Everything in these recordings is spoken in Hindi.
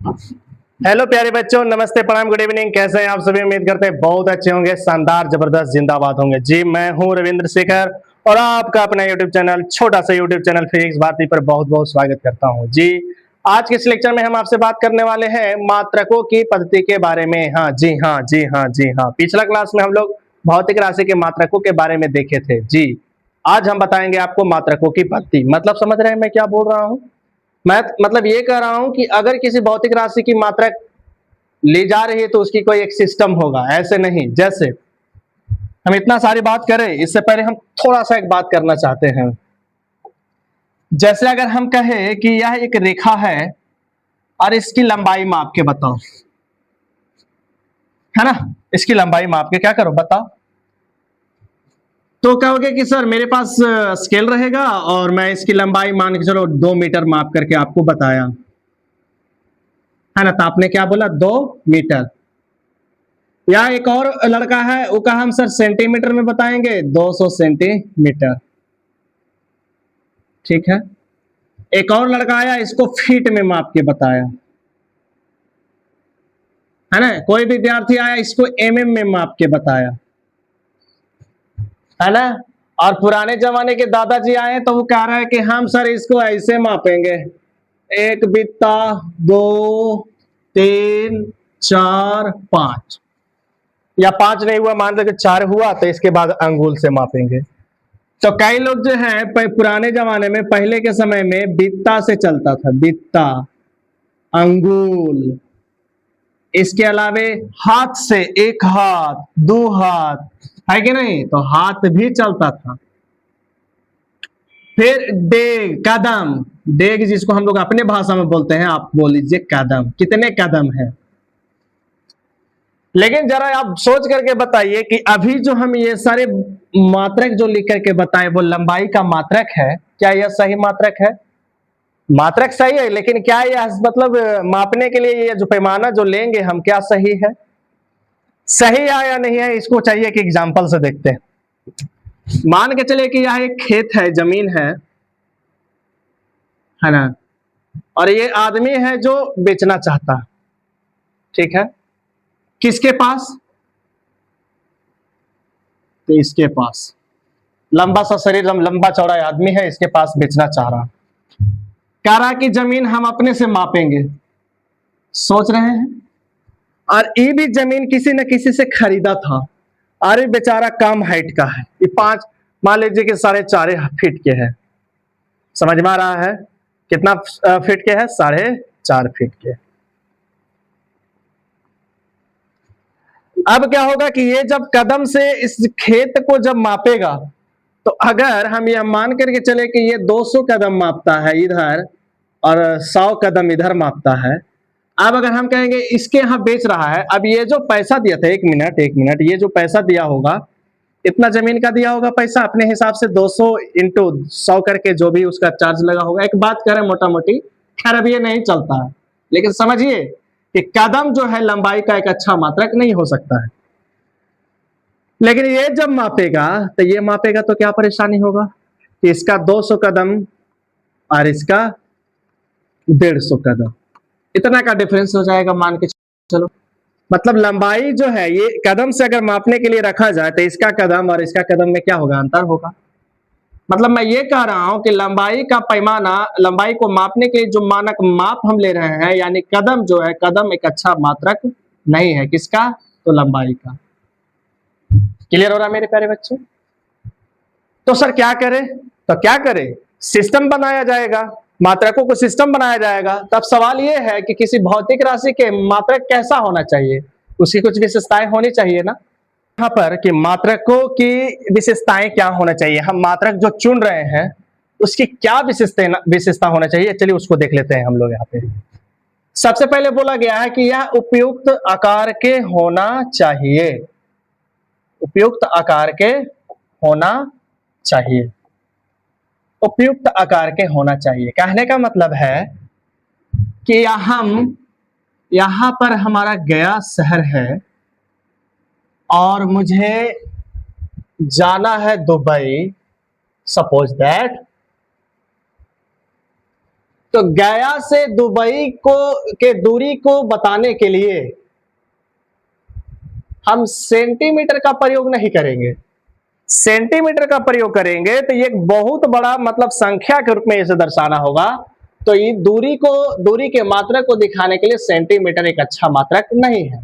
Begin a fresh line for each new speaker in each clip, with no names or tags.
हेलो प्यारे बच्चों, नमस्ते, प्रणाम, गुड इवनिंग। कैसे हैं आप सभी? उम्मीद करते हैं बहुत अच्छे होंगे, शानदार, जबरदस्त, जिंदाबाद होंगे। जी, मैं हूं रविंद्र शेखर और आपका अपना यूट्यूब चैनल, छोटा सा यूट्यूब चैनल फिजिक्स भारती पर बहुत बहुत स्वागत करता हूं। जी, आज के इस लेक्चर में हम आपसे बात करने वाले हैं मात्रकों की पद्धति के बारे में। हाँ जी, हाँ जी, हाँ जी, हाँ। पिछला क्लास में हम लोग भौतिक राशि के मात्रकों के बारे में देखे थे। जी, आज हम बताएंगे आपको मात्रकों की पद्धति। मतलब समझ रहे हैं मैं क्या बोल रहा हूँ? मैं मतलब ये कह रहा हूं कि अगर किसी भौतिक राशि की मात्रा ली जा रही है तो उसकी कोई एक सिस्टम होगा, ऐसे नहीं। जैसे हम इतना सारी बात करें, इससे पहले हम थोड़ा सा एक बात करना चाहते हैं। जैसे अगर हम कहें कि यह एक रेखा है और इसकी लंबाई माप के बताओ, है ना? इसकी लंबाई माप के क्या करो बताओ। तो कहोगे कि सर मेरे पास स्केल रहेगा और मैं इसकी लंबाई मान के चलो 2 मीटर माप करके आपको बताया, है ना? तो आपने क्या बोला? 2 मीटर। या एक और लड़का है, वो कहा हम सर सेंटीमीटर में बताएंगे, 200 सेंटीमीटर। ठीक है। एक और लड़का आया, इसको फीट में माप के बताया, है ना? कोई विद्यार्थी आया, इसको एमएम में माप के बताया, है ना? और पुराने जमाने के दादाजी आए तो वो कह रहा है कि हम सर इसको ऐसे मापेंगे, 1 बित्ता, 2, 3, 4, 5, या 5 नहीं हुआ, मान लो कि 4 हुआ तो इसके बाद अंगुल से मापेंगे। तो कई लोग जो है पुराने जमाने में, पहले के समय में बित्ता से चलता था, बित्ता, अंगुल, इसके अलावे हाथ से, एक हाथ, 2 हाथ, है कि नहीं? तो हाथ भी चलता था। फिर डेग, कदम, डेग जिसको हम लोग अपने भाषा में बोलते हैं, आप बोल लीजिए कदम, कितने कदम है। लेकिन जरा आप सोच करके बताइए कि अभी जो हम ये सारे मात्रक जो लिख करके बताए वो लंबाई का मात्रक है, क्या यह सही मात्रक है? मात्रक सही है, लेकिन क्या यह मतलब मापने के लिए ये जो पैमाना जो लेंगे हम, क्या सही है? सही है या नहीं है, इसको चाहिए कि एग्जाम्पल से देखते हैं। मान के चले कि यह एक खेत है, जमीन है ना? और ये आदमी है जो बेचना चाहता है, ठीक है? किसके पास? तो इसके पास। लंबा सा शरीर, लंबा चौड़ा आदमी है, इसके पास बेचना चाह रहा, कह रहा कि जमीन हम अपने से मापेंगे, सोच रहे हैं। और ये भी जमीन किसी न किसी से खरीदा था, अरे बेचारा कम हाइट का है, ये 5, मान लीजिए कि 4.5 फीट के है। समझ में आ रहा है? कितना फीट के है? 4.5 फीट के। अब क्या होगा कि ये जब कदम से इस खेत को जब मापेगा, तो अगर हम यह मान करके चले कि ये 200 कदम मापता है इधर और 100 कदम इधर मापता है। अब अगर हम कहेंगे इसके यहाँ बेच रहा है, अब ये जो पैसा दिया था, 1 मिनट, ये जो पैसा दिया होगा, इतना जमीन का दिया होगा पैसा, अपने हिसाब से 200 इंटू 100 करके जो भी उसका चार्ज लगा होगा। एक बात करें मोटा मोटी, खैर अब ये नहीं चलता है, लेकिन समझिए कि कदम जो है लंबाई का एक अच्छा मात्रक नहीं हो सकता है। लेकिन ये जब मापेगा तो ये मापेगा तो क्या परेशानी होगा कि इसका 200 कदम और इसका 150 कदम, इतना का डिफरेंस हो जाएगा, मान के चलो। मतलब लंबाई जो है ये कदम से अगर मापने के लिए रखा जाए तो इसका कदम और इसका कदम में क्या होगा? अंतर होगा। मतलब मैं ये कह रहा हूं कि लंबाई का पैमाना, लंबाई को मापने के लिए जो मानक माप हम ले रहे हैं, यानी कदम जो है, कदम एक अच्छा मात्रक नहीं है। किसका? तो लंबाई का। क्लियर हो रहा है मेरे प्यारे बच्चे? तो सर क्या करें? तो क्या करें? सिस्टम बनाया जाएगा, मात्रकों को सिस्टम बनाया जाएगा। तब सवाल यह है कि किसी भौतिक राशि के मात्रक कैसा होना चाहिए, उसकी कुछ विशेषताएं होनी चाहिए ना। यहाँ पर कि मात्रकों की विशेषताएं क्या होना चाहिए, हम मात्रक जो चुन रहे हैं उसकी क्या विशेषता होना चाहिए, चलिए उसको देख लेते हैं हम लोग। यहाँ पे सबसे पहले बोला गया है कि यह उपयुक्त आकार के होना चाहिए, उपयुक्त आकार के होना चाहिए, उपयुक्त आकार के होना चाहिए। कहने का मतलब है कि यहां पर हमारा गया शहर है और मुझे जाना है दुबई, सपोज दैट। तो गया से दुबई को के दूरी को बताने के लिए हम सेंटीमीटर का प्रयोग नहीं करेंगे। सेंटीमीटर का प्रयोग करेंगे तो ये एक बहुत बड़ा मतलब संख्या के रूप में इसे दर्शाना होगा। तो ये दूरी के मात्रक को दिखाने के लिए सेंटीमीटर एक अच्छा मात्रक नहीं है।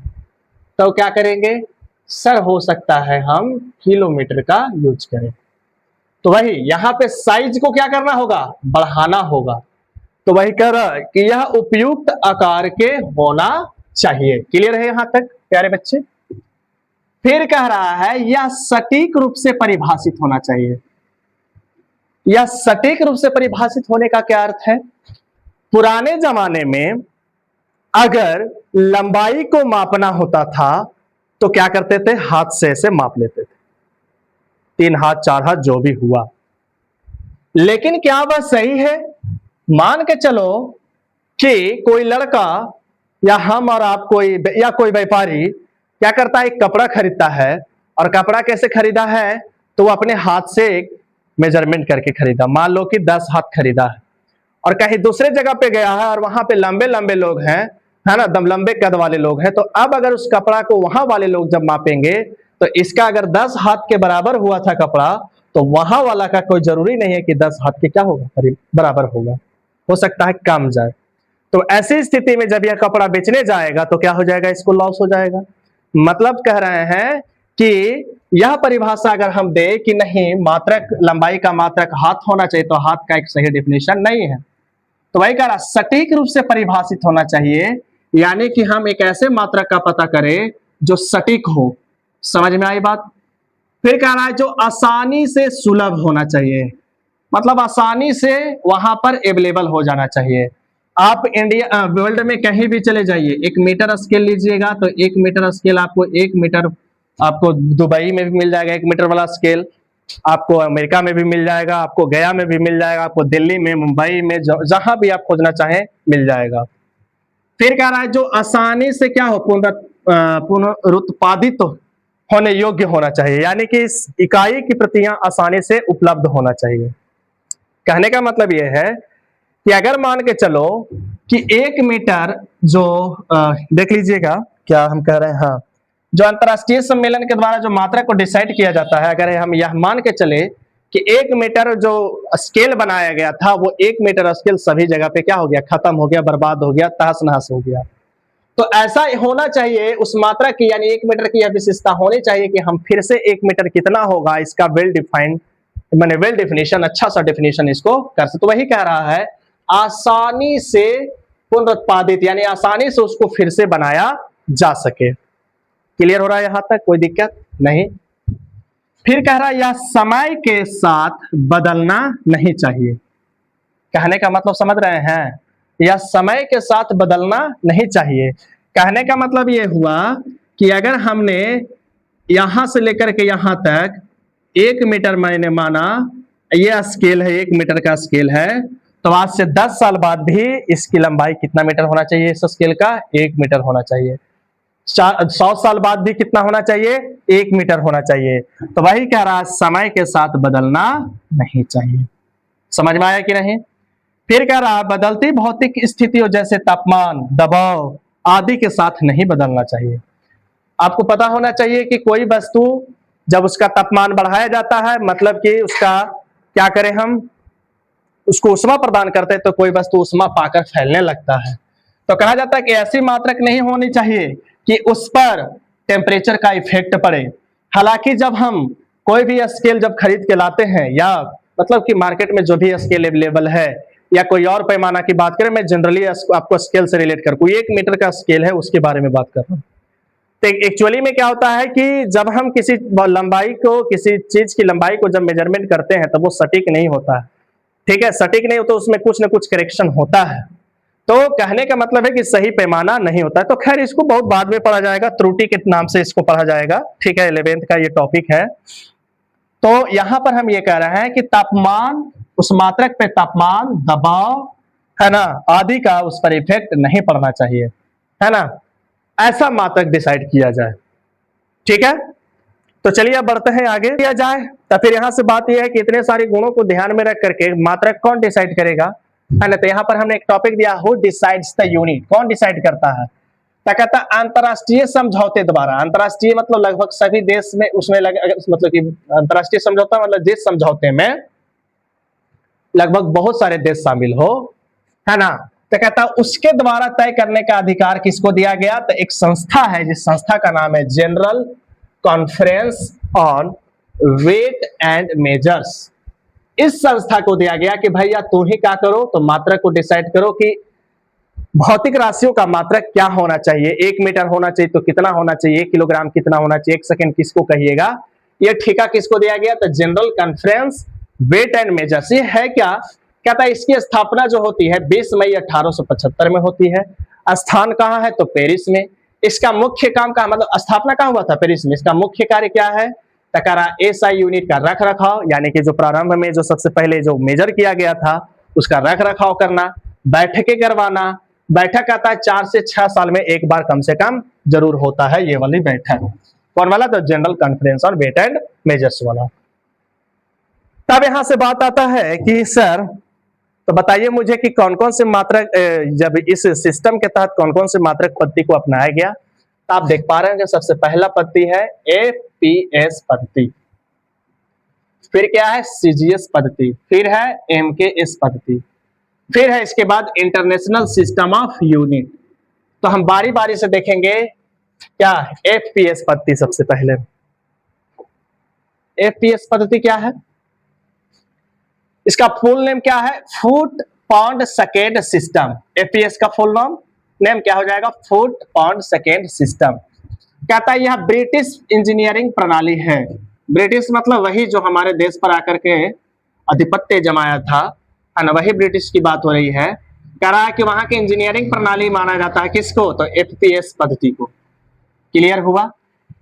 तो क्या करेंगे सर, हो सकता है हम किलोमीटर का यूज करें। तो वही यहाँ पे साइज को क्या करना होगा, बढ़ाना होगा। तो वही कह रहा कि यह उपयुक्त आकार के होना चाहिए। क्लियर है यहां तक प्यारे बच्चे? फिर कह रहा है यह सटीक रूप से परिभाषित होना चाहिए। यह सटीक रूप से परिभाषित होने का क्या अर्थ है? पुराने जमाने में अगर लंबाई को मापना होता था तो क्या करते थे, हाथ से ऐसे माप लेते थे, 3 हाथ 4 हाथ जो भी हुआ। लेकिन क्या वह सही है? मान के चलो कि कोई लड़का या हम और आप कोई व्यापारी क्या करता है, एक कपड़ा खरीदता है। और कपड़ा कैसे खरीदा है, तो वो अपने हाथ से एक मेजरमेंट करके खरीदा। मान लो कि 10 हाथ खरीदा है और कहीं दूसरे जगह पे गया है और वहां पे लंबे लंबे लोग हैं, है ना, दम लंबे कद वाले लोग हैं। तो अब अगर उस कपड़ा को वहां वाले लोग जब मापेंगे तो इसका अगर 10 हाथ के बराबर हुआ था कपड़ा, तो वहां वाला का कोई जरूरी नहीं है कि 10 हाथ के क्या होगा, बराबर होगा, हो सकता है कम जाए। तो ऐसी स्थिति में जब यह कपड़ा बेचने जाएगा तो क्या हो जाएगा, इसको लॉस हो जाएगा। मतलब कह रहे हैं कि यह परिभाषा अगर हम दे कि नहीं मात्रक, लंबाई का मात्रक हाथ होना चाहिए, तो हाथ का एक सही डेफिनेशन नहीं है। तो वही कह रहा सटीक रूप से परिभाषित होना चाहिए, यानी कि हम एक ऐसे मात्रक का पता करें जो सटीक हो। समझ में आई बात? फिर कह रहा है जो आसानी से सुलभ होना चाहिए, मतलब आसानी से वहां पर अवेलेबल हो जाना चाहिए। आप इंडिया वर्ल्ड में कहीं भी चले जाइए, 1 मीटर स्केल लीजिएगा तो 1 मीटर स्केल आपको 1 मीटर आपको दुबई में भी मिल जाएगा, 1 मीटर वाला स्केल आपको अमेरिका में भी मिल जाएगा, आपको गया में भी मिल जाएगा, आपको दिल्ली में, मुंबई में, जहां भी आप खोजना चाहें मिल जाएगा। फिर कह रहा है जो आसानी से क्या हो, पुनरुत्पादित होने योग्य होना चाहिए, यानी कि इस इकाई की प्रतियां आसानी से उपलब्ध होना चाहिए। कहने का मतलब यह है कि अगर मान के चलो कि 1 मीटर जो देख लीजिएगा क्या हम कह रहे हैं, हाँ, जो अंतरराष्ट्रीय सम्मेलन के द्वारा जो मात्रा को डिसाइड किया जाता है, अगर हम यह मान के चले कि 1 मीटर जो स्केल बनाया गया था वो 1 मीटर स्केल सभी जगह पे क्या हो गया, खत्म हो गया, बर्बाद हो गया, तहस नहस हो गया। तो ऐसा होना चाहिए उस मात्रा की, यानी 1 मीटर की यह विशेषता होनी चाहिए कि हम फिर से 1 मीटर कितना होगा इसका वेल डिफाइंड, मैंने वेल डेफिनेशन, अच्छा सा डेफिनेशन इसको कर सकते। तो वही कह रहा है आसानी से पुनरुत्पादित, यानी आसानी से उसको फिर से बनाया जा सके। क्लियर हो रहा है यहां तक, कोई दिक्कत नहीं? फिर कह रहा है यह समय के साथ बदलना नहीं चाहिए। कहने का मतलब समझ रहे हैं, यह समय के साथ बदलना नहीं चाहिए। कहने का मतलब यह हुआ कि अगर हमने यहां से लेकर के यहां तक 1 मीटर मैंने माना, यह स्केल है, 1 मीटर का स्केल है, तो आज से 10 साल बाद भी इसकी लंबाई कितना मीटर होना चाहिए, इस स्केल का 1 मीटर होना चाहिए। 100 साल बाद भी कितना होना चाहिए, 1 मीटर होना चाहिए। तो वही कह रहा है समय के साथ बदलना नहीं चाहिए। समझ में आया कि नहीं? फिर कह रहा है बदलती भौतिक स्थितियों जैसे तापमान, दबाव आदि के साथ नहीं बदलना चाहिए। आपको पता होना चाहिए कि कोई वस्तु जब उसका तापमान बढ़ाया जाता है, मतलब कि उसका क्या करें, हम उसको उष्मा प्रदान करते हैं, तो कोई वस्तु उष्मा पाकर फैलने लगता है। तो कहा जाता है कि ऐसी मात्रक नहीं होनी चाहिए कि उस पर टेम्परेचर का इफेक्ट पड़े। हालांकि जब हम कोई भी स्केल जब खरीद के लाते हैं, या मतलब कि मार्केट में जो भी स्केल अवेलेबल है, या कोई और पैमाना की बात करें, मैं जनरली आपको स्केल से रिलेट कर, कोई 1 मीटर का स्केल है उसके बारे में बात कर रहा हूँ। तो एक्चुअली में क्या होता है कि जब हम किसी लंबाई को, किसी चीज की लंबाई को जब मेजरमेंट करते हैं, तब वो सटीक नहीं होता है। ठीक है, सटीक नहीं होता, उसमें कुछ ना कुछ करेक्शन होता है। तो कहने का मतलब है कि सही पैमाना नहीं होता है। तो खैर इसको बहुत बाद में पढ़ा जाएगा, त्रुटि के नाम से इसको पढ़ा जाएगा। ठीक है, 11th का ये टॉपिक है। तो यहां पर हम ये कह रहे हैं कि तापमान, उस मात्रक पे तापमान, दबाव, है ना, आदि का उस पर इफेक्ट नहीं पड़ना चाहिए, है ना, ऐसा मात्रक डिसाइड किया जाए। ठीक है, तो चलिए अब बढ़ते हैं आगे किया जाए। तो फिर यहां से बात यह है कि इतने सारे गुणों को ध्यान में रख करके मात्रक कौन डिसाइड करेगा, है ना। तो यहाँ पर हमने एक टॉपिक दिया, हु डिसाइड्स द यूनिट, कौन डिसाइड करता है। क्या कहता है, अंतरराष्ट्रीय समझौते द्वारा। अंतरराष्ट्रीय मतलब लगभग सभी देश में उसमें मतलब कि अंतरराष्ट्रीय समझौता मतलब जिस समझौते में लगभग बहुत सारे देश शामिल हो, है ना। तो कहता है उसके द्वारा तय करने का अधिकार किसको दिया गया। तो एक संस्था है, जिस संस्था का नाम है general conference on weight and measures. इस संस्था को दिया गया कि भैया तुम ही क्या करो, तो मात्रक को डिसाइड करो कि भौतिक राशियों का मात्रक क्या होना चाहिए। 1 मीटर होना चाहिए तो कितना होना चाहिए, 1 किलोग्राम कितना होना चाहिए, 1 सेकंड किसको कहिएगा। ये ठेका किसको दिया गया। तो general conference weight and measures. ये है क्या, कहता है इसकी स्थापना जो होती है 20 मई 1875 में होती है। स्थान कहाँ है, तो पेरिस में। इसका मुख्य काम का मतलब स्थापना कहाँ हुआ था, पेरिस में। इसका मुख्य कार्य क्या है, टकरा एसआई यूनिट का रख रखाव, यानी कि जो प्रारंभ में जो सबसे पहले जो मेजर किया गया था उसका रख रखाव करना, बैठकें करवाना। बैठक आता है 4 से 6 साल में एक बार कम से कम जरूर होता है ये वाली बैठक। कौन वाला, तो general conference on weight and measures वाला। तब यहां से बात आता है कि सर तो बताइए मुझे कि कौन कौन से मात्रक, जब इस सिस्टम के तहत कौन कौन से मात्रक पद्धति को अपनाया गया। तो आप देख पा रहे हैं कि सबसे पहला पद्धति है एपीएस पद्धति, फिर क्या है सीजीएस पद्धति, फिर है एमकेएस पद्धति, फिर है इसके बाद इंटरनेशनल सिस्टम ऑफ यूनिट। तो हम बारी बारी से देखेंगे। क्या, एफपीएस पद्धति सबसे पहले। एफपीएस पद्धति क्या है, इसका फुल नेम क्या है, foot pound second system. FPS का फुल नेम क्या हो जाएगा, फुट पाउंड सेकेंड सिस्टम। कहता है यह ब्रिटिश इंजीनियरिंग प्रणाली है। ब्रिटिश मतलब वही जो हमारे देश पर आकर के आधिपत्य जमाया था, है ना, वही ब्रिटिश की बात हो रही है। कह रहा है कि वहां की इंजीनियरिंग प्रणाली माना जाता है किसको, तो एफपीएस पद्धति को। क्लियर हुआ।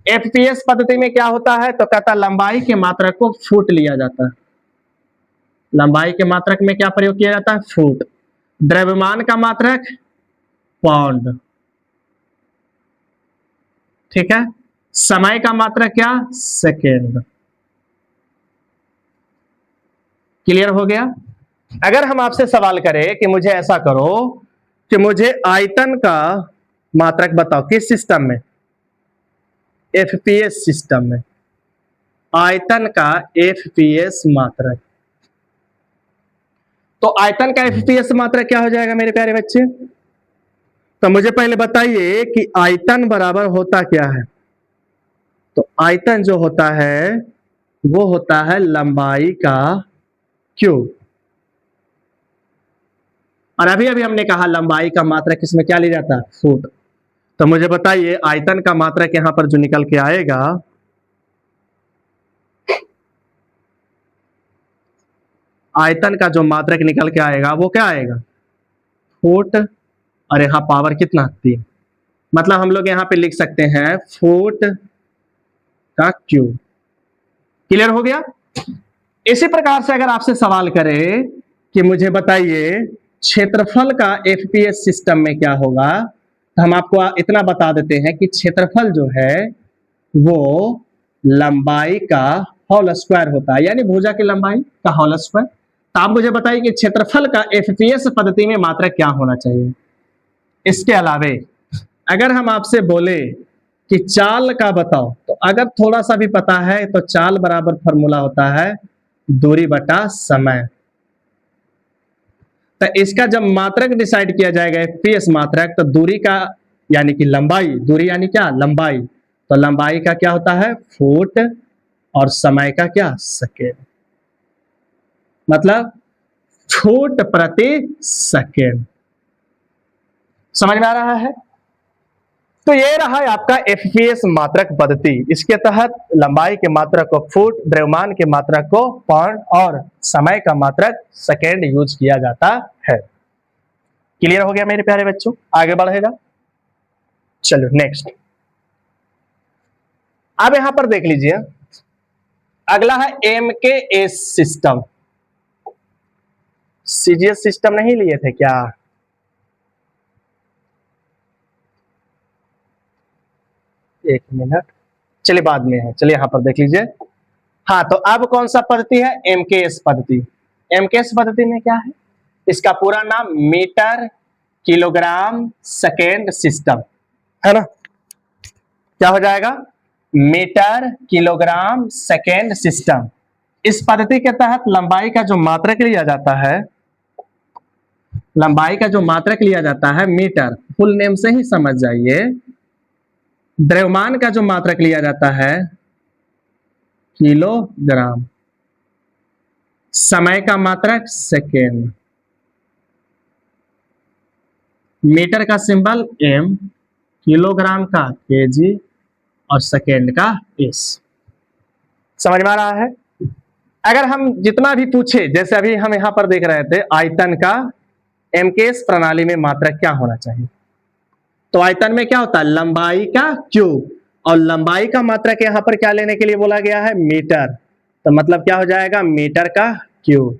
एफपीएस पद्धति में क्या होता है, तो कहता है लंबाई के मात्रक को फुट लिया जाता है। लंबाई के मात्रक में क्या प्रयोग किया जाता है, फुट। द्रव्यमान का मात्रक पाउंड, ठीक है। समय का मात्रक क्या, सेकेंड। क्लियर हो गया। अगर हम आपसे सवाल करें कि मुझे ऐसा करो कि मुझे आयतन का मात्रक बताओ, किस सिस्टम में, एफपीएस सिस्टम में। आयतन का एफपीएस मात्रक, तो आयतन का एफपीएस मात्रक क्या हो जाएगा मेरे प्यारे बच्चे। तो मुझे पहले बताइए कि आयतन बराबर होता क्या है। तो आयतन जो होता है वो होता है लंबाई का क्यूब। और अभी अभी हमने कहा लंबाई का मात्रक इसमें क्या लिया जाता है, फुट। तो मुझे बताइए आयतन का मात्रक यहां पर जो निकल के आएगा, आयतन का जो मात्रक निकल के आएगा वो क्या आएगा, फुट। और यहां पावर कितना, 3। मतलब हम लोग यहां पे लिख सकते हैं फुट का क्यूब। क्लियर हो गया। इसी प्रकार से अगर आपसे सवाल करें कि मुझे बताइए क्षेत्रफल का एफपीएस सिस्टम में क्या होगा, तो हम आपको इतना बता देते हैं कि क्षेत्रफल जो है वो लंबाई का होल स्क्वायर होता है, यानी भुजा की लंबाई का होल स्क्वायर। तो आप मुझे बताइए कि क्षेत्रफल का एफपीएस पद्धति में मात्रक क्या होना चाहिए। इसके अलावे अगर हम आपसे बोले कि चाल का बताओ, तो अगर थोड़ा सा भी पता है तो चाल बराबर फॉर्मूला होता है दूरी बटा समय। तो इसका जब मात्रक डिसाइड किया जाएगा एफपीएस मात्रक, तो दूरी का यानी कि लंबाई, दूरी यानी क्या, लंबाई, तो लंबाई का क्या होता है फुट, और समय का क्या, सेकेंड। मतलब फुट प्रति सेकेंड। समझ में आ रहा है। तो ये रहा है आपका एफपीएस मात्रक पद्धति। इसके तहत लंबाई के मात्रक को फुट, द्रव्यमान के मात्रक को पाउंड और समय का मात्रक सेकेंड यूज किया जाता है। क्लियर हो गया मेरे प्यारे बच्चों, आगे बढ़ेगा। चलो नेक्स्ट। अब यहां पर देख लीजिए, अगला है एमकेएस सिस्टम। सीजीएस सिस्टम नहीं लिए थे क्या, एक मिनट, चलिए बाद में है, चलिए यहां पर देख लीजिए। हाँ, तो अब कौन सा पद्धति है, एमकेएस पद्धति। एमकेएस पद्धति में क्या है, इसका पूरा नाम मीटर किलोग्राम सेकेंड सिस्टम है ना। क्या हो जाएगा? Metre kilogram second system. इस पद्धति के तहत लंबाई का जो मात्रक लिया जाता है, लंबाई का जो मात्रक लिया जाता है मीटर, फुल नेम से ही समझ जाइए। द्रव्यमान का जो मात्रक लिया जाता है किलोग्राम, समय का मात्रक सेकेंड, मीटर का सिंबल एम, किलोग्राम का केजी और सेकेंड का एस। समझ में आ रहा है? अगर हम जितना भी पूछे, जैसे अभी हम यहां पर देख रहे थे आयतन का एमकेएस प्रणाली में मात्रक क्या होना चाहिए, तो आयतन में क्या होता है? लंबाई का क्यूब, और लंबाई का मात्रक यहां पर क्या लेने के लिए बोला गया है? मीटर। तो मतलब क्या हो जाएगा? मीटर का क्यूब।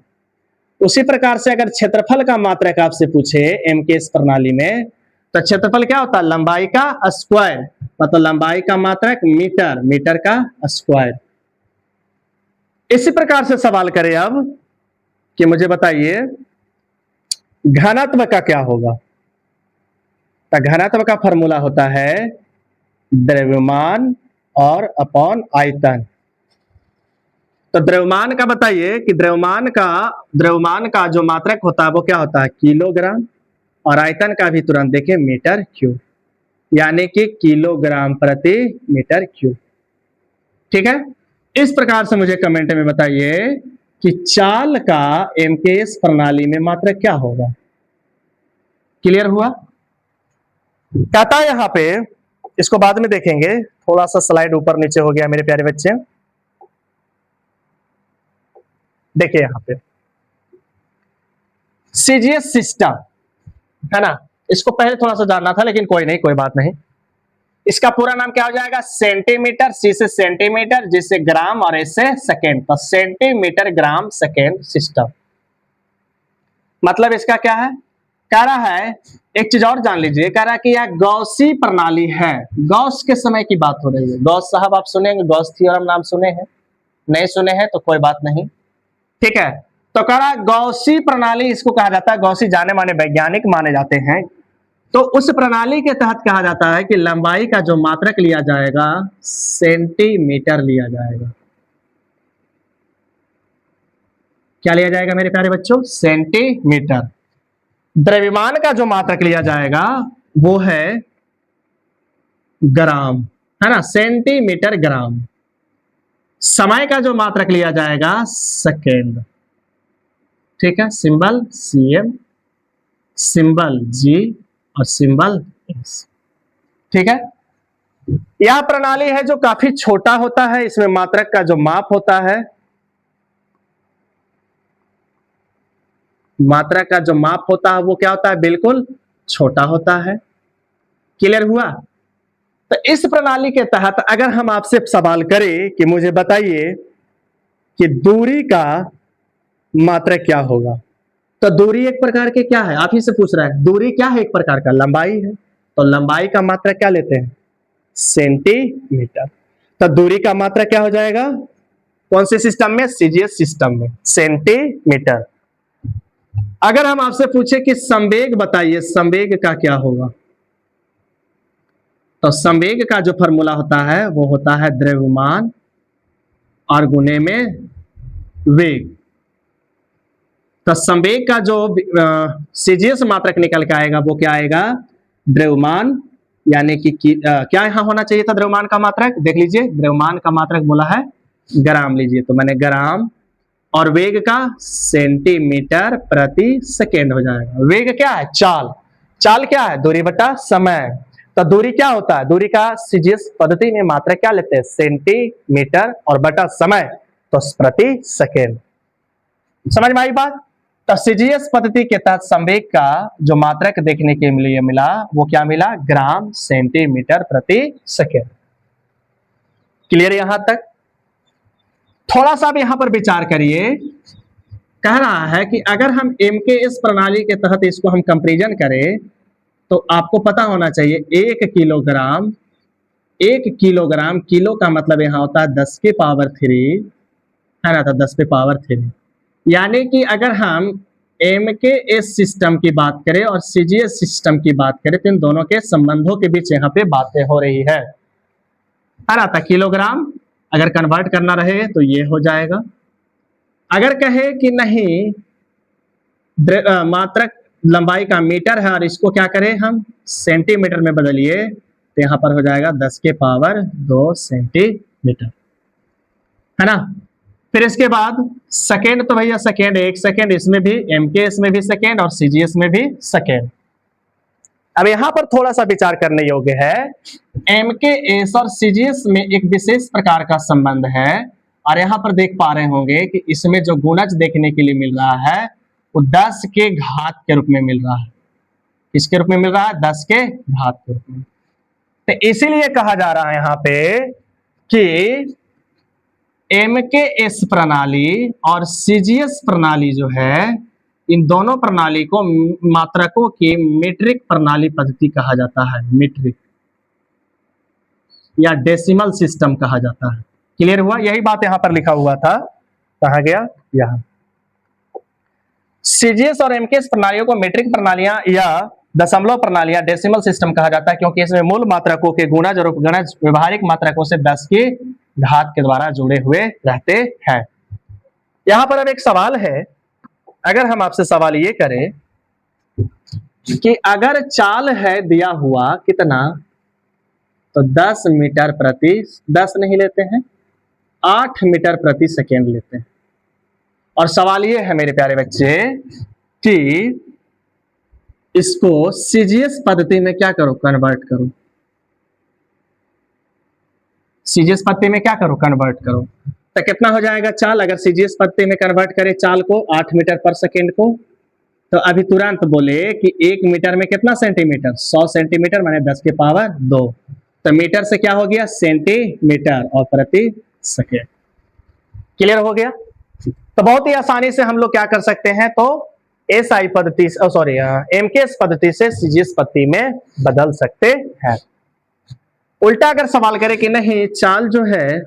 उसी प्रकार से अगर क्षेत्रफल का मात्रक आपसे पूछे एमकेएस प्रणाली में, तो क्षेत्रफल क्या होता है? लंबाई का स्क्वायर, मतलब लंबाई का मात्रक मीटर, मीटर का स्क्वायर। इसी प्रकार से सवाल करें अब कि मुझे बताइए घनत्व का क्या होगा। तो घनत्व का फॉर्मूला होता है द्रव्यमान और अपॉन आयतन। तो द्रव्यमान का बताइए कि द्रव्यमान का जो मात्रक होता है वो क्या होता है? किलोग्राम, और आयतन का भी तुरंत देखें मीटर क्यूब, यानी कि किलोग्राम प्रति मीटर क्यूब। ठीक है, इस प्रकार से मुझे कमेंट में बताइए कि चाल का एमकेएस प्रणाली में मात्रक क्या होगा। क्लियर हुआ? कहता है यहां पे, इसको बाद में देखेंगे, थोड़ा सा स्लाइड ऊपर नीचे हो गया मेरे प्यारे बच्चे। देखिए यहां पे सीजीएस सिस्टम है ना, इसको पहले थोड़ा सा जानना था लेकिन कोई नहीं, कोई बात नहीं। इसका पूरा नाम क्या हो जाएगा? सेंटीमीटर, सी से सेंटीमीटर, जिससे ग्राम और एस से सेकेंड, तो सेंटीमीटर ग्राम सेकेंड सिस्टम। मतलब इसका क्या है? कह रहा है, एक चीज और जान लीजिए, कह रहा है कि यह गॉसी प्रणाली है। गॉस के समय की बात हो रही है। गॉस साहब आप सुनेंगे, गॉस थ्योरम नाम सुने हैं? नहीं सुने हैं तो कोई बात नहीं, ठीक है। तो कह रहा है गॉसी प्रणाली इसको कहा जाता है, गॉसी जाने माने वैज्ञानिक माने जाते हैं। तो उस प्रणाली के तहत कहा जाता है कि लंबाई का जो मात्रक लिया जाएगा सेंटीमीटर लिया जाएगा। क्या लिया जाएगा मेरे प्यारे बच्चों? सेंटीमीटर। द्रव्यमान का जो मात्रक लिया जाएगा वो है ग्राम, है ना, सेंटीमीटर ग्राम। समय का जो मात्रक लिया जाएगा सेकेंड, ठीक है, सिंबल सीएम, सिंबल जी और सिंबल एस। ठीक है, यह प्रणाली है जो काफी छोटा होता है। इसमें मात्रक का जो माप होता है, मात्रा का जो माप होता है वो क्या होता है? बिल्कुल छोटा होता है। क्लियर हुआ? तो इस प्रणाली के तहत अगर हम आपसे सवाल करें कि मुझे बताइए कि दूरी का मात्रक क्या होगा, तो दूरी एक प्रकार के क्या है? आप ही से पूछ रहा है, दूरी क्या है? एक प्रकार का लंबाई है। तो लंबाई का मात्रक क्या लेते हैं? सेंटीमीटर। तो दूरी का मात्रक क्या हो जाएगा? कौन से सिस्टम में? सीजीएस सिस्टम में, सेंटीमीटर। अगर हम आपसे पूछे कि संवेग बताइए, संवेग का क्या होगा, तो संवेग का जो फॉर्मूला होता है वो होता है द्रव्यमान और गुणे में वेग। तो संवेग का जो सीजीएस मात्रक निकल के आएगा वो क्या आएगा? द्रव्यमान, यानी कि क्या यहां होना चाहिए था? द्रव्यमान का मात्रक देख लीजिए, द्रव्यमान का मात्रक बोला है ग्राम लीजिए, तो मैंने ग्राम, और वेग का सेंटीमीटर प्रति सेकेंड हो जाएगा। वेग क्या है? चाल। चाल क्या है? दूरी बटा समय। तो दूरी क्या होता है? दूरी का सीजीएस पद्धति में मात्रक क्या लेते हैं? सेंटीमीटर और बटा समय, तो प्रति सेकेंड। समझ में आई बात? तो सीजीएस पद्धति के तहत संवेग का जो मात्रक देखने के लिए मिला वो क्या मिला? ग्राम सेंटीमीटर प्रति सेकेंड। क्लियर यहां तक? थोड़ा सा भी यहां पर विचार करिए। कह रहा है कि अगर हम एमकेएस प्रणाली के तहत इसको हम कंपैरिजन करें तो आपको पता होना चाहिए 1 किलोग्राम, किलो का मतलब यहां होता है 10 के पावर 3, है ना, तो 10 के पावर 3, यानी कि अगर हम एम के एस सिस्टम की बात करें और सीजीएस सिस्टम की बात करें तो इन दोनों के संबंधों के बीच यहाँ पे बातें हो रही है ना। तो किलोग्राम अगर कन्वर्ट करना रहे तो ये हो जाएगा। अगर कहे कि नहीं मात्रक लंबाई का मीटर है और इसको क्या करें हम सेंटीमीटर में बदलिए तो यहाँ पर हो जाएगा 10 के पावर 2 सेंटीमीटर, है ना। फिर इसके बाद सेकेंड, तो भैया सेकेंड 1 सेकेंड, इसमें भी एमकेएस में भी सेकेंड और सीजीएस में भी सेकेंड। अब यहां पर थोड़ा सा विचार करने योग्य है, एमकेएस और सीजीएस में एक विशेष प्रकार का संबंध है और यहां पर देख पा रहे होंगे कि इसमें जो गुणज देखने के लिए मिल रहा है वो 10 के घात के रूप में मिल रहा है। किसके रूप में मिल रहा है? 10 के घात के रूप में। तो इसीलिए कहा जा रहा है यहां पे कि एमकेएस प्रणाली और सीजीएस प्रणाली जो है इन दोनों प्रणाली को मात्रकों की मीट्रिक प्रणाली पद्धति कहा जाता है, मीट्रिक या डेसिमल सिस्टम कहा जाता है। क्लियर हुआ? यही बात यहां पर लिखा हुआ था, कहा गया यहां। सीजीएस और एमकेएस प्रणालियों को मीट्रिक प्रणालियां या दशमलव प्रणालियां डेसिमल सिस्टम कहा जाता है क्योंकि इसमें मूल मात्रकों के गुणज और उपगणज व्यवहारिक मात्रकों से 10 की घात के द्वारा जुड़े हुए रहते हैं। यहां पर अब एक सवाल है, अगर हम आपसे सवाल ये करें कि अगर चाल है दिया हुआ कितना, तो 10 मीटर प्रति 10 नहीं लेते हैं, 8 मीटर प्रति सेकेंड लेते हैं। और सवाल ये है मेरे प्यारे बच्चे कि इसको सीजीएस पद्धति में क्या करो, कन्वर्ट करो। सीजीएस पद्धति में क्या करो, कन्वर्ट करो। तो कितना हो जाएगा चाल, अगर सीजीएस पद्धति में कन्वर्ट करें चाल को 8 मीटर पर सेकेंड को, तो अभी तुरंत बोले कि 1 मीटर में कितना सेंटीमीटर, 100 सेंटीमीटर माने 10 के पावर 2। तो मीटर से क्या हो गया, सेंटीमीटर और प्रति सेकेंड। क्लियर हो गया? तो बहुत ही आसानी से हम लोग क्या कर सकते हैं, तो एसआई पद्धति सॉरी एमकेएस पद्धति से सीजीएस पद्धति में बदल सकते हैं। उल्टा अगर सवाल करें कि नहीं चाल जो है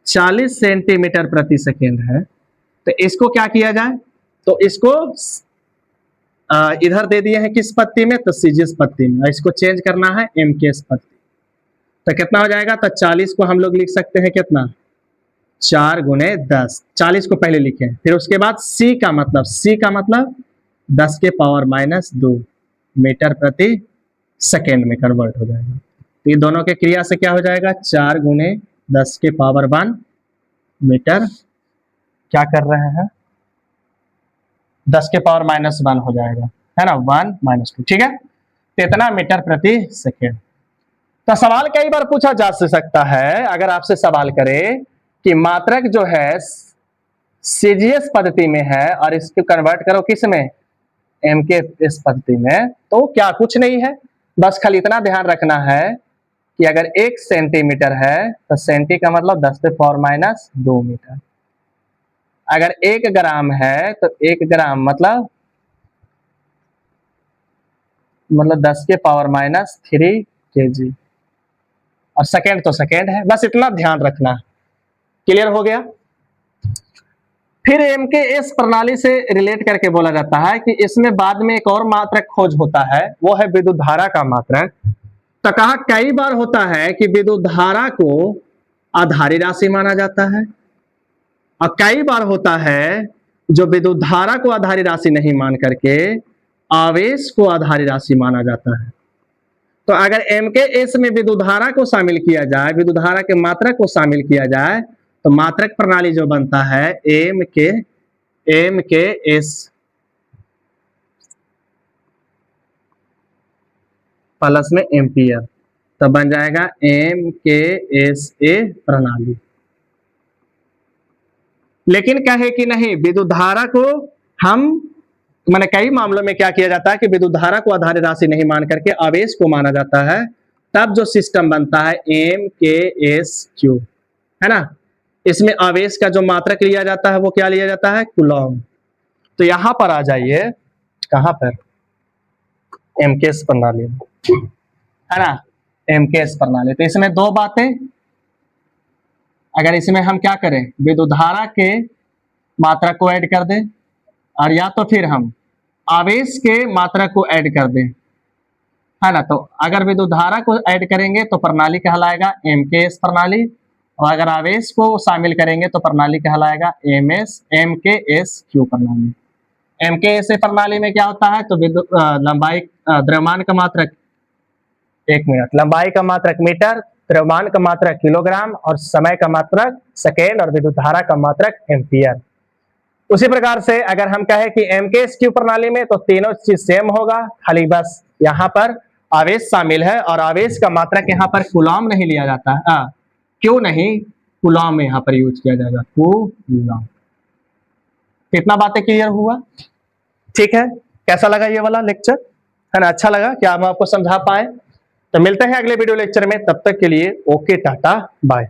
40 सेंटीमीटर प्रति सेकेंड है, तो इसको क्या किया जाए, तो इसको इधर दे दिए हैं किस पद्धति में, तो सीजीएस पद्धति में। इसको चेंज करना है एमकेएस पद्धति। तो कितना हो जाएगा, तो 40 को हम लोग लिख सकते हैं कितना, 4 गुणे 10। 40 को पहले लिखें, फिर उसके बाद सी का मतलब 10 के पावर -2 मीटर प्रति सेकेंड में कन्वर्ट हो जाएगा। तो ये दोनों के क्रिया से क्या हो जाएगा, 4 गुणे 10 के पावर 1 मीटर, क्या कर रहे हैं 10 के पावर -1 हो जाएगा, है ना, 1 -2, ठीक है। तो इतना मीटर प्रति सेकेंड। तो सवाल कई बार पूछा जा सकता है, अगर आपसे सवाल करे कि मात्रक जो है सीजीएस पद्धति में है और इसको कन्वर्ट करो किस में, एमकेएस पद्धति में, तो क्या कुछ नहीं है, बस खाली इतना ध्यान रखना है कि अगर 1 सेंटीमीटर है तो सेंटी का मतलब 10 के पावर -2 मीटर। अगर 1 ग्राम है तो 1 ग्राम मतलब 10 के पावर -3 kg, और सेकेंड तो सेकेंड है, बस इतना ध्यान रखना। क्लियर हो गया? फिर एमकेएस प्रणाली से रिलेट करके बोला जाता है कि इसमें बाद में एक और मात्रक खोज होता है, वो है विद्युत धारा का मात्रक। तो कहा कई बार होता है कि विद्युत धारा को आधारी राशि माना जाता है और कई बार होता है जो विद्युत धारा को आधारी राशि नहीं मान करके आवेश को आधारी राशि माना जाता है। तो अगर एमकेएस में विद्युत धारा को शामिल किया जाए, विद्युत धारा के मात्रक को शामिल किया जाए, तो मात्रक प्रणाली जो बनता है एमकेएस प्लस में एम्पियर, तो बन जाएगा एमकेएसए प्रणाली। लेकिन कहे कि नहीं विद्युत धारा को हम मैंने कई मामलों में क्या किया जाता है कि विद्युत धारा को आधारी राशि नहीं मान करके आवेश को माना जाता है, तब जो सिस्टम बनता है एमकेएसक्यू, है ना। इसमें आवेश का जो मात्रक लिया जाता है वो क्या लिया जाता है, कूलॉम। तो यहां पर आ जाइए, कहां पर, एमकेएस प्रणाली, है ना, एमकेएस प्रणाली। तो इसमें 2 बातें, अगर इसमें हम क्या करें, विद्युत धारा के मात्रक को ऐड कर दें और या तो फिर हम आवेश के मात्रा को ऐड कर दें, है ना। तो अगर विद्युत धारा को ऐड करेंगे तो प्रणाली कहलाएगा एमकेएस प्रणाली, और अगर आवेश को शामिल करेंगे तो प्रणाली कहलाएगा एमकेएसक्यू प्रणाली। एमकेएस प्रणाली में क्या होता है, तो विद्युत लंबाई द्रव्यमान का मात्रक, एक मिनट, लंबाई का मात्रक मीटर, द्रव्यमान का मात्रक किलोग्राम और समय का मात्रक सेकेंड और विद्युत धारा का मात्रक एम्पियर। उसी प्रकार से अगर हम कहें कि एमकेएसक्यू प्रणाली में तो तीनों चीज सेम होगा, खाली बस यहाँ पर आवेश शामिल है और आवेश का मात्रक यहाँ पर कूलॉम नहीं लिया जाता है, क्यों नहीं, कूलॉम यहाँ पर यूज किया जाएगा, कूलॉम। कितना बातें क्लियर हुआ, ठीक है। कैसा लगा ये वाला लेक्चर, है ना, अच्छा लगा, क्या हम आपको समझा पाए। तो मिलते हैं अगले वीडियो लेक्चर में, तब तक के लिए ओके, टाटा, बाय।